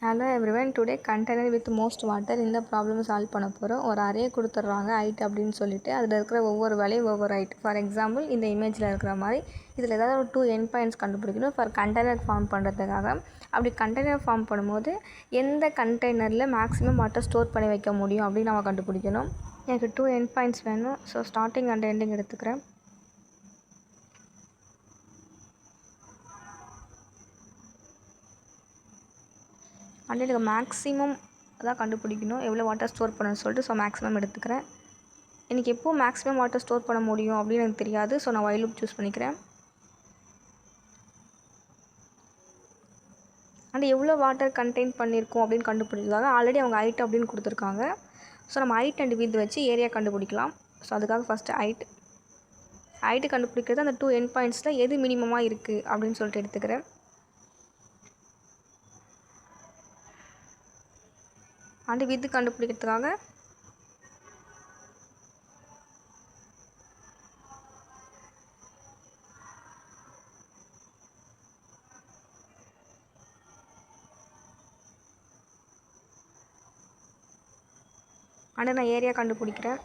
Hello everyone, today container with most water இந்த problem solve பண்ண போகிறோம். ஒரு அரே கொடுத்துட்றாங்க ஹைட் அப்படின்னு சொல்லிட்டு அதில் இருக்கிற ஒவ்வொரு வேலையும் ஒவ்வொரு ஹைட். ஃபார் எக்ஸாம்பிள் இந்த இமேஜில் இருக்கிற மாதிரி இதில் ஏதாவது ஒரு 2 எண்ட் பாயிண்ட்ஸ் கண்டுபிடிக்கணும் ஃபார் கண்டெய்னர் ஃபார்ம் பண்ணுறதுக்காக. அப்படி கண்டெய்னர் ஃபார்ம் பண்ணும்போது எந்த கண்டெய்னரில் மேக்ஸிமம் வாட்டர் ஸ்டோர் பண்ணி வைக்க முடியும் அப்படின்னு நம்ம கண்டுபிடிக்கணும். எனக்கு 2 எண்ட் பாயிண்ட்ஸ் வேணும். ஸோ ஸ்டார்டிங் அண்ட் எண்டிங் எடுத்துக்கிறேன். அண்ட் எனக்கு மேக்ஸிமம் தான் கண்டுபிடிக்கணும் எவ்வளோ வாட்டர் ஸ்டோர் பண்ணணும்னு சொல்லிட்டு. ஸோ மேக்ஸிமம் எடுத்துக்கிறேன். எனக்கு எப்போது மேக்ஸிமம் வாட்டர் ஸ்டோர் பண்ண முடியும் அப்படின்னு எனக்கு தெரியாது. ஸோ நான் வைல் லூப் சூஸ் பண்ணிக்கிறேன். அண்ட் எவ்வளோ வாட்டர் கண்டெயின் பண்ணியிருக்கோம் அப்படின்னு கண்டுபிடிக்கிறதுக்காக ஆல்ரெடி அவங்க ஹைட் அப்படின்னு கொடுத்துருக்காங்க. ஸோ நம்ம ஹைட் அண்ட் வித் வச்சு ஏரியா கண்டுபிடிக்கலாம். ஸோ அதுக்காக ஃபஸ்ட்டு ஹைட்டு கண்டுபிடிக்கிறது அந்த 2 எண்ட் பாயிண்ட்ஸில் எது மினிமமாக இருக்குது அப்படின்னு சொல்லிட்டு எடுத்துக்கிறேன். அண்டு வித்து கண்டுபிடிக்கிறதுக்காக அண்டு நான் ஏரியா கண்டுபிடிக்கிறேன்.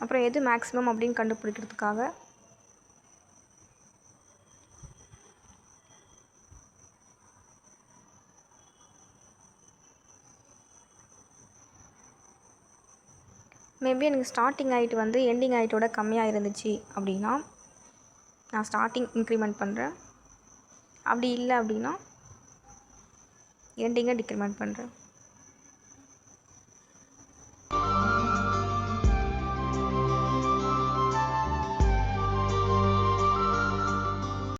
அப்புறம் எது மேக்ஸிமம் அப்படின்னு கண்டுபிடிக்கிறதுக்காக மேபி எனக்கு ஸ்டார்டிங் ஹைட் வந்து எண்டிங் ஹைட்டோட கம்மியாக இருந்துச்சு அப்படின்னா நான் ஸ்டார்டிங் இன்க்ரிமெண்ட் பண்ணுறேன். அப்படி இல்லை அப்படின்னா எண்டிங்கை டிக்ரிமெண்ட் பண்ணுறேன்.